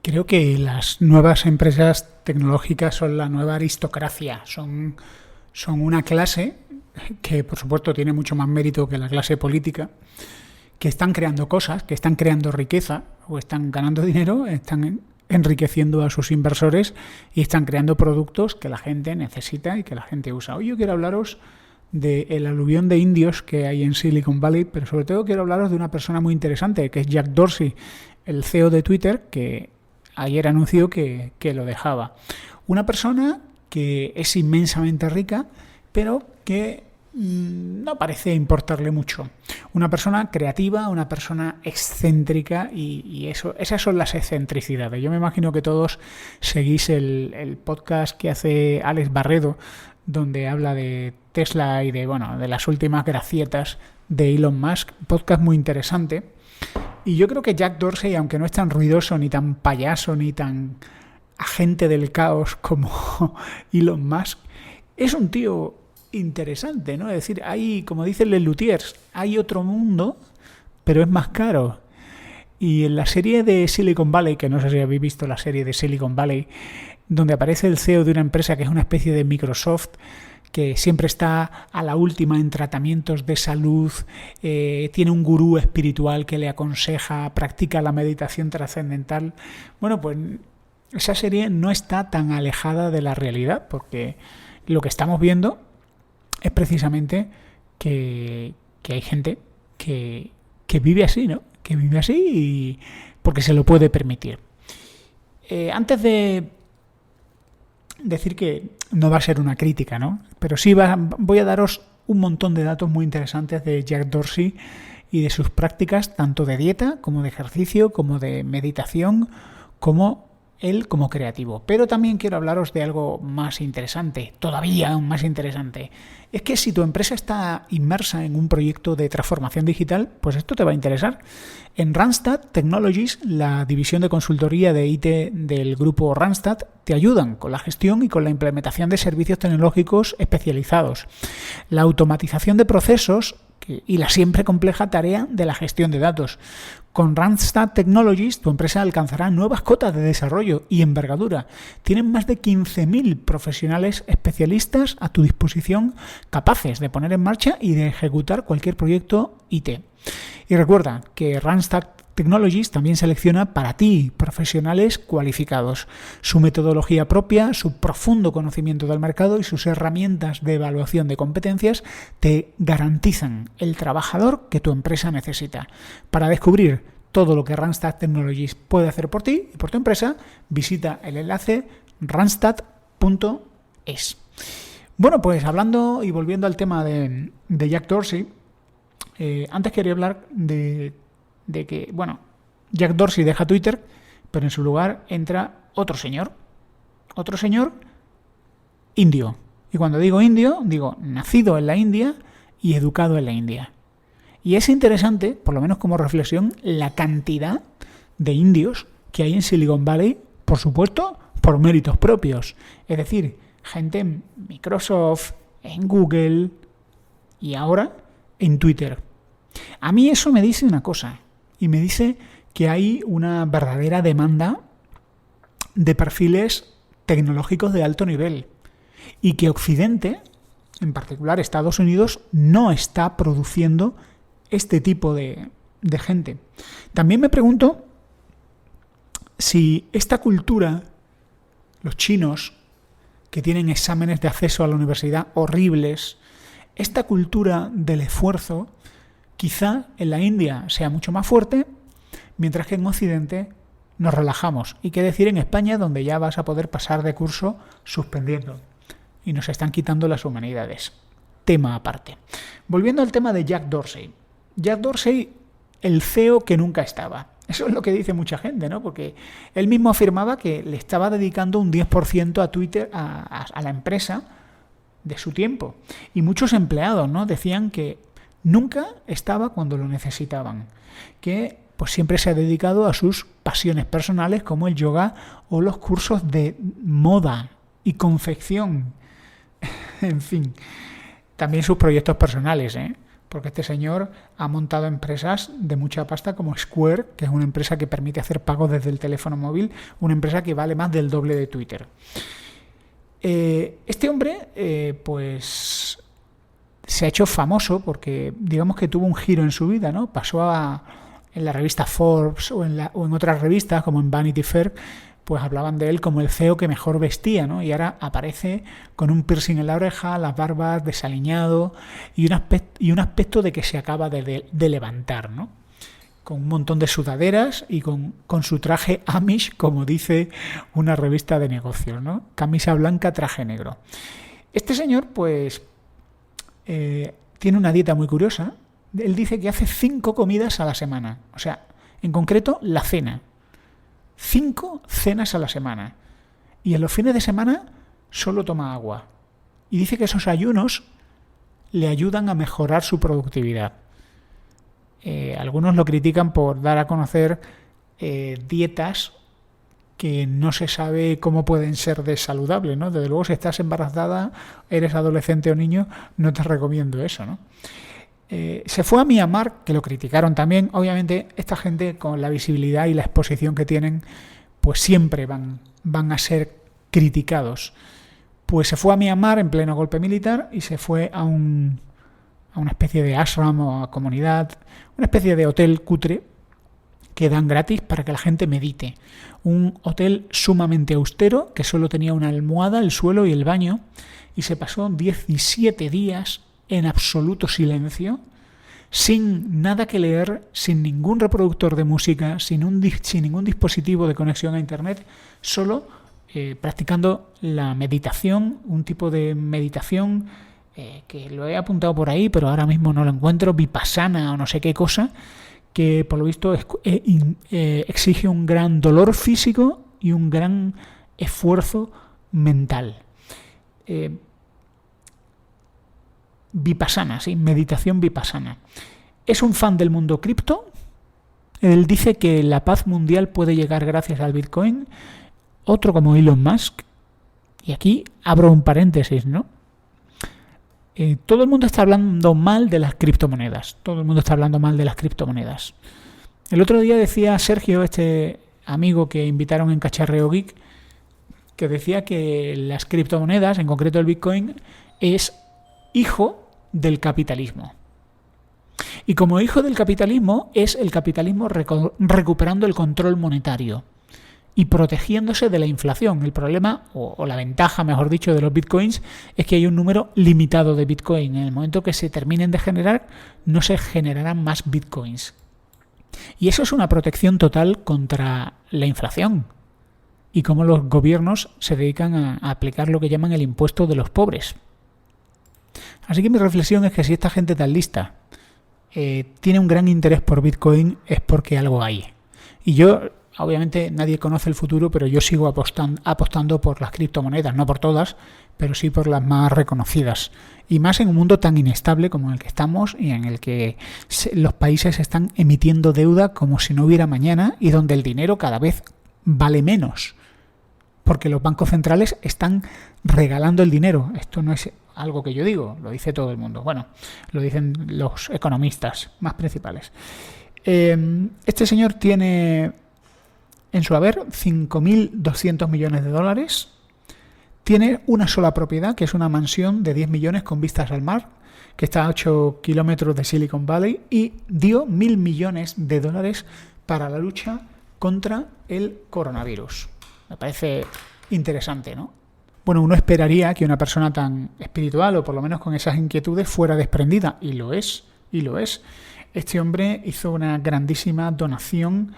Creo que las nuevas empresas tecnológicas son la nueva aristocracia, son una clase que por supuesto tiene mucho más mérito que la clase política, que están creando cosas, que están creando riqueza o están ganando dinero, están enriqueciendo a sus inversores y están creando productos que la gente necesita y que la gente usa. Hoy yo quiero hablaros del aluvión de indios que hay en Silicon Valley, pero sobre todo quiero hablaros de una persona muy interesante, que es Jack Dorsey, el CEO de Twitter, que ayer anunció que lo dejaba. Una persona que es inmensamente rica, pero que no parece importarle mucho. Una persona creativa, una persona excéntrica y esas son las excentricidades. Yo me imagino que todos seguís el podcast que hace Alex Barredo, donde habla de Tesla y de las últimas gracietas de Elon Musk. Podcast muy interesante. Y yo creo que Jack Dorsey, aunque no es tan ruidoso, ni tan payaso, ni tan agente del caos como Elon Musk, es un tío interesante, ¿no? Es decir, hay, como dicen les Luthiers, hay otro mundo, pero es más caro. Y en la serie de Silicon Valley, que no sé si habéis visto la serie de Silicon Valley, donde aparece el CEO de una empresa que es una especie de Microsoft, que siempre está a la última en tratamientos de salud, tiene un gurú espiritual que le aconseja, practica la meditación trascendental. Bueno, pues esa serie no está tan alejada de la realidad, porque lo que estamos viendo es precisamente que hay gente que vive así, ¿no? Que vive así y porque se lo puede permitir. Antes de decir que no va a ser una crítica, ¿no? Pero sí voy a daros un montón de datos muy interesantes de Jack Dorsey y de sus prácticas, tanto de dieta como de ejercicio, como de meditación, como él como creativo. Pero también quiero hablaros de algo más interesante, todavía más interesante. Es que si tu empresa está inmersa en un proyecto de transformación digital, pues esto te va a interesar. En Randstad Technologies, la división de consultoría de IT del grupo Randstad, te ayudan con la gestión y con la implementación de servicios tecnológicos especializados, la automatización de procesos y la siempre compleja tarea de la gestión de datos. Con Randstad Technologies, tu empresa alcanzará nuevas cotas de desarrollo y envergadura. Tienen más de 15.000 profesionales especialistas a tu disposición, capaces de poner en marcha y de ejecutar cualquier proyecto IT. Y recuerda que Randstad Technologies también selecciona para ti profesionales cualificados. Su metodología propia, su profundo conocimiento del mercado y sus herramientas de evaluación de competencias te garantizan el trabajador que tu empresa necesita. Para descubrir todo lo que Randstad Technologies puede hacer por ti y por tu empresa, visita el enlace randstad.es. Bueno, pues hablando y volviendo al tema de Jack Dorsey, antes quería hablar de que, Jack Dorsey deja Twitter, pero en su lugar entra otro señor indio. Y cuando digo indio, digo nacido en la India y educado en la India. Y es interesante, por lo menos como reflexión, la cantidad de indios que hay en Silicon Valley, por supuesto, por méritos propios. Es decir, gente en Microsoft, en Google y ahora en Twitter. A mí eso me dice una cosa, y me dice que hay una verdadera demanda de perfiles tecnológicos de alto nivel y que Occidente, en particular Estados Unidos, no está produciendo este tipo de gente. También me pregunto si esta cultura, los chinos, que tienen exámenes de acceso a la universidad horribles, esta cultura del esfuerzo, quizá en la India sea mucho más fuerte, mientras que en Occidente nos relajamos. Y qué decir en España, donde ya vas a poder pasar de curso suspendiendo. Y nos están quitando las humanidades. Tema aparte. Volviendo al tema de Jack Dorsey. Jack Dorsey, el CEO que nunca estaba. Eso es lo que dice mucha gente, ¿no? Porque él mismo afirmaba que le estaba dedicando un 10% a Twitter, a la empresa, de su tiempo. Y muchos empleados, ¿no? Decían que nunca estaba cuando lo necesitaban, que pues siempre se ha dedicado a sus pasiones personales como el yoga o los cursos de moda y confección. En fin, también sus proyectos personales, porque este señor ha montado empresas de mucha pasta como Square, que es una empresa que permite hacer pagos desde el teléfono móvil, una empresa que vale más del doble de Twitter. Este hombre, pues se ha hecho famoso porque digamos que tuvo un giro en su vida, ¿no? Pasó en la revista Forbes o en otras revistas como en Vanity Fair, pues hablaban de él como el CEO que mejor vestía, ¿no? Y ahora aparece con un piercing en la oreja, las barbas, desaliñado y un aspecto de que se acaba de levantar, ¿no? Con un montón de sudaderas y con su traje Amish, como dice una revista de negocios, ¿no? Camisa blanca, traje negro. Este señor, pues, tiene una dieta muy curiosa. Él dice que hace 5 comidas a la semana. O sea, en concreto, la cena. 5 cenas a la semana. Y en los fines de semana solo toma agua. Y dice que esos ayunos le ayudan a mejorar su productividad. Algunos lo critican por dar a conocer dietas que no se sabe cómo pueden ser de saludables, ¿no? Desde luego, si estás embarazada, eres adolescente o niño, no te recomiendo eso, ¿no? Se fue a Myanmar, que lo criticaron también. Obviamente, esta gente, con la visibilidad y la exposición que tienen, pues siempre van a ser criticados. Pues se fue a Myanmar en pleno golpe militar y se fue a una especie de ashram o a comunidad, una especie de hotel cutre que dan gratis para que la gente medite. Un hotel sumamente austero que solo tenía una almohada, el suelo y el baño, y se pasó 17 días en absoluto silencio, sin nada que leer, sin ningún reproductor de música, sin ningún dispositivo de conexión a internet, solo practicando la meditación, un tipo de meditación que lo he apuntado por ahí, pero ahora mismo no lo encuentro, vipassana o no sé qué cosa, que por lo visto exige un gran dolor físico y un gran esfuerzo mental. Vipassana, sí, meditación vipassana. Es un fan del mundo cripto. Él dice que la paz mundial puede llegar gracias al Bitcoin. Otro como Elon Musk. Y aquí abro un paréntesis, ¿no? Todo el mundo está hablando mal de las criptomonedas. Todo el mundo está hablando mal de las criptomonedas. El otro día decía Sergio, este amigo que invitaron en Cacharreo Geek, que decía que las criptomonedas, en concreto el Bitcoin, es hijo del capitalismo. Y como hijo del capitalismo, es el capitalismo recuperando el control monetario y protegiéndose de la inflación. El problema, o la ventaja, mejor dicho, de los bitcoins es que hay un número limitado de bitcoin. En el momento que se terminen de generar, no se generarán más bitcoins. Y eso es una protección total contra la inflación. Y cómo los gobiernos se dedican a aplicar lo que llaman el impuesto de los pobres. Así que mi reflexión es que si esta gente tan lista tiene un gran interés por bitcoin, es porque algo hay. Y yo... Obviamente nadie conoce el futuro, pero yo sigo apostando por las criptomonedas, no por todas, pero sí por las más reconocidas. Y más en un mundo tan inestable como el que estamos y en el que los países están emitiendo deuda como si no hubiera mañana y donde el dinero cada vez vale menos. Porque los bancos centrales están regalando el dinero. Esto no es algo que yo digo, lo dice todo el mundo. Bueno, lo dicen los economistas más principales. Este señor tiene... en su haber, 5.200 millones de dólares. Tiene una sola propiedad, que es una mansión de 10 millones con vistas al mar, que está a 8 kilómetros de Silicon Valley, y dio 1.000 millones de dólares para la lucha contra el coronavirus. Me parece interesante, ¿no? Bueno, uno esperaría que una persona tan espiritual, o por lo menos con esas inquietudes, fuera desprendida, y lo es. Este hombre hizo una grandísima donación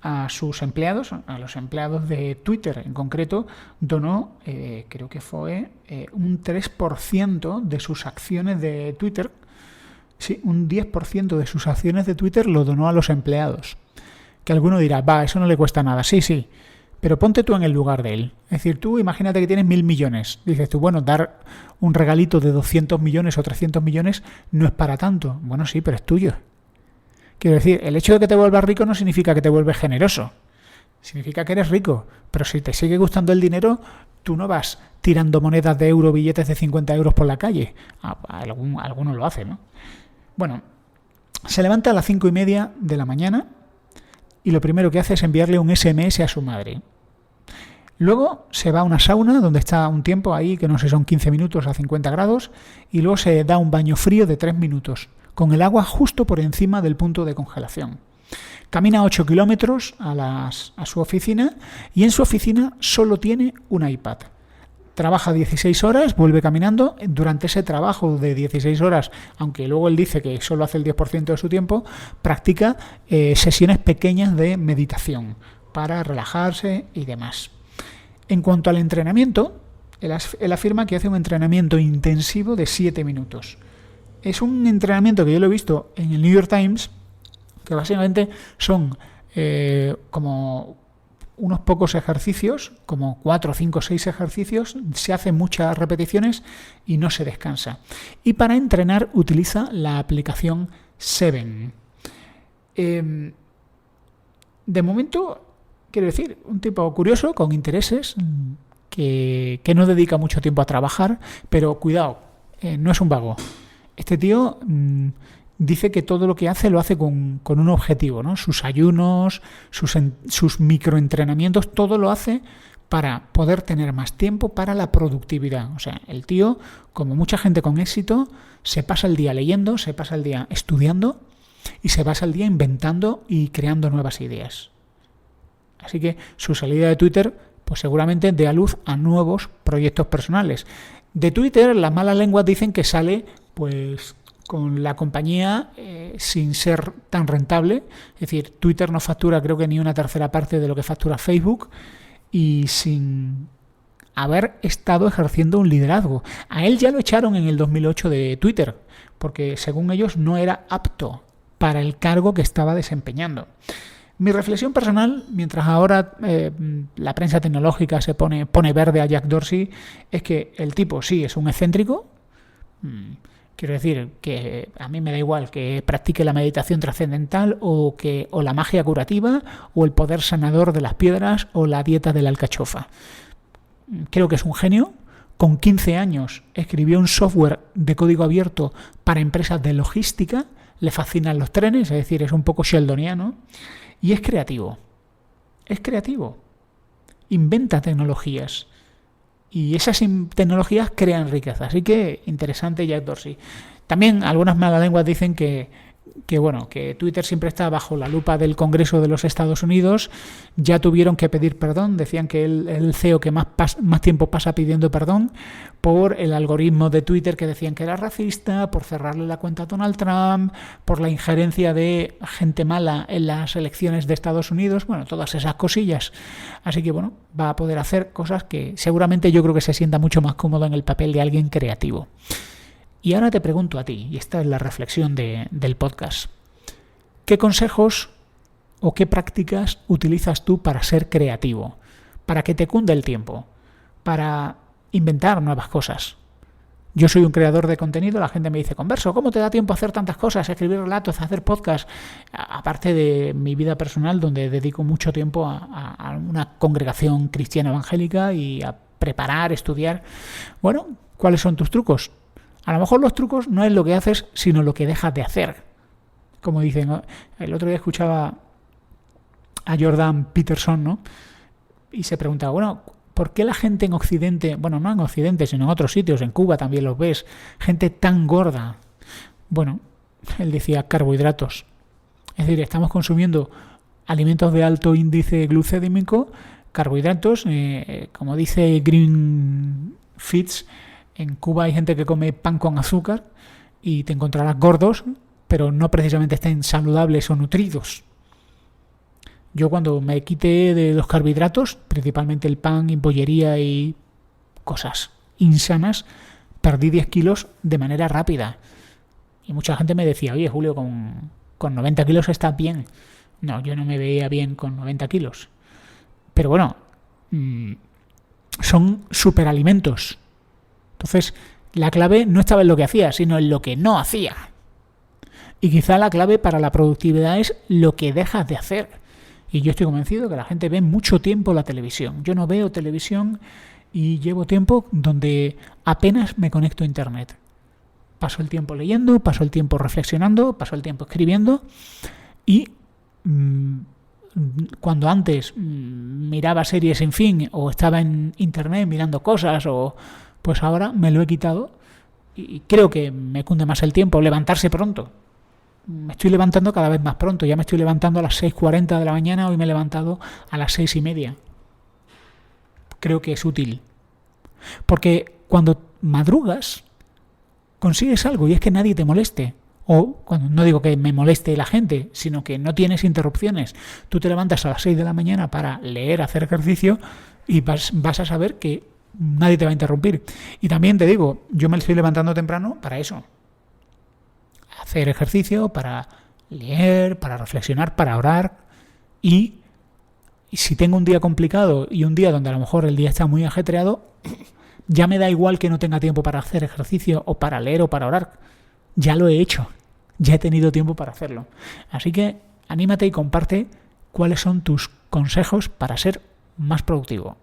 a sus empleados, a los empleados de Twitter en concreto, donó, creo que fue un 3% de sus acciones de Twitter. Sí, un 10% de sus acciones de Twitter lo donó a los empleados. Que alguno dirá, eso no le cuesta nada. Sí, pero ponte tú en el lugar de él. Es decir, tú imagínate que tienes 1.000 millones. Dices tú, bueno, dar un regalito de 200 millones o 300 millones no es para tanto. Bueno, sí, pero es tuyo. Quiero decir, el hecho de que te vuelvas rico no significa que te vuelves generoso. Significa que eres rico. Pero si te sigue gustando el dinero, tú no vas tirando monedas de euro, billetes de 50 euros por la calle. Alguno lo hace, ¿no? Bueno, se levanta a las 5:30 de la mañana y lo primero que hace es enviarle un SMS a su madre. Luego se va a una sauna donde está un tiempo ahí, que no sé, son 15 minutos a 50 grados, y luego se da un baño frío de 3 minutos, con el agua justo por encima del punto de congelación. Camina 8 kilómetros a su oficina y en su oficina solo tiene un iPad. Trabaja 16 horas, vuelve caminando. Durante ese trabajo de 16 horas, aunque luego él dice que solo hace el 10% de su tiempo, practica sesiones pequeñas de meditación para relajarse y demás. En cuanto al entrenamiento, él afirma que hace un entrenamiento intensivo de 7 minutos. Es un entrenamiento que yo lo he visto en el New York Times, que básicamente son como unos pocos ejercicios, como 4, 5, 6 ejercicios, se hacen muchas repeticiones y no se descansa. Y para entrenar utiliza la aplicación Seven. De momento, quiero decir, un tipo curioso, con intereses, que no dedica mucho tiempo a trabajar, pero cuidado, no es un vago. Este tío dice que todo lo que hace lo hace con un objetivo, ¿no? Sus ayunos, sus microentrenamientos, todo lo hace para poder tener más tiempo para la productividad. O sea, el tío, como mucha gente con éxito, se pasa el día leyendo, se pasa el día estudiando y se pasa el día inventando y creando nuevas ideas. Así que su salida de Twitter, pues seguramente dé a luz a nuevos proyectos personales. De Twitter, las malas lenguas dicen que sale, pues, con la compañía sin ser tan rentable. Es decir, Twitter no factura, creo que ni una tercera parte de lo que factura Facebook, y sin haber estado ejerciendo un liderazgo. A él ya lo echaron en el 2008 de Twitter, porque según ellos no era apto para el cargo que estaba desempeñando. Mi reflexión personal, mientras ahora la prensa tecnológica se pone verde a Jack Dorsey, es que el tipo sí es un excéntrico. Quiero decir que a mí me da igual que practique la meditación trascendental o la magia curativa o el poder sanador de las piedras o la dieta de la alcachofa. Creo que es un genio. Con 15 años escribió un software de código abierto para empresas de logística. Le fascinan los trenes, es decir, es un poco sheldoniano. Y es creativo. Es creativo. Inventa tecnologías. Y esas tecnologías crean riqueza. Así que interesante Jack Dorsey. También algunas malas lenguas dicen que Twitter siempre está bajo la lupa del Congreso de los Estados Unidos. Ya tuvieron que pedir perdón. Decían que el CEO que más tiempo pasa pidiendo perdón por el algoritmo de Twitter, que decían que era racista, por cerrarle la cuenta a Donald Trump, por la injerencia de gente mala en las elecciones de Estados Unidos. Bueno, todas esas cosillas. Así que va a poder hacer cosas que seguramente yo creo que se sienta mucho más cómodo en el papel de alguien creativo. Y ahora te pregunto a ti, y esta es la reflexión del podcast, ¿qué consejos o qué prácticas utilizas tú para ser creativo? Para que te cunde el tiempo, para inventar nuevas cosas. Yo soy un creador de contenido, la gente me dice, Converso, ¿cómo te da tiempo a hacer tantas cosas? A escribir relatos, a hacer podcast, aparte de mi vida personal, donde dedico mucho tiempo a una congregación cristiana evangélica y a preparar, estudiar. Bueno, ¿cuáles son tus trucos? A lo mejor los trucos no es lo que haces, sino lo que dejas de hacer. Como dicen, el otro día escuchaba a Jordan Peterson, ¿no? Y se preguntaba, ¿por qué la gente en Occidente, no en Occidente, sino en otros sitios, en Cuba también los ves, gente tan gorda? Él decía carbohidratos. Es decir, estamos consumiendo alimentos de alto índice glucémico, carbohidratos, como dice Green Fits. En Cuba hay gente que come pan con azúcar y te encontrarás gordos, pero no precisamente estén saludables o nutridos. Yo cuando me quité de los carbohidratos, principalmente el pan y bollería y cosas insanas, perdí 10 kilos de manera rápida. Y mucha gente me decía, oye Julio, con 90 kilos estás bien. No, yo no me veía bien con 90 kilos. Pero son superalimentos. Entonces, la clave no estaba en lo que hacía, sino en lo que no hacía. Y quizá la clave para la productividad es lo que dejas de hacer. Y yo estoy convencido que la gente ve mucho tiempo la televisión. Yo no veo televisión y llevo tiempo donde apenas me conecto a Internet. Paso el tiempo leyendo, paso el tiempo reflexionando, paso el tiempo escribiendo y cuando antes miraba series sin fin o estaba en internet mirando cosas, pues ahora me lo he quitado y creo que me cunde más el tiempo. Levantarse pronto. Me estoy levantando cada vez más pronto. Ya me estoy levantando a las 6:40 de la mañana. Hoy me he levantado a las 6:30. Creo que es útil. Porque cuando madrugas, consigues algo y es que nadie te moleste. O, cuando no digo que me moleste la gente, sino que no tienes interrupciones. Tú te levantas a las 6 de la mañana para leer, hacer ejercicio y vas a saber que nadie te va a interrumpir. Y también te digo, yo me estoy levantando temprano para eso. Hacer ejercicio, para leer, para reflexionar, para orar. Y si tengo un día complicado y un día donde a lo mejor el día está muy ajetreado, ya me da igual que no tenga tiempo para hacer ejercicio o para leer o para orar. Ya lo he hecho. Ya he tenido tiempo para hacerlo. Así que anímate y comparte cuáles son tus consejos para ser más productivo.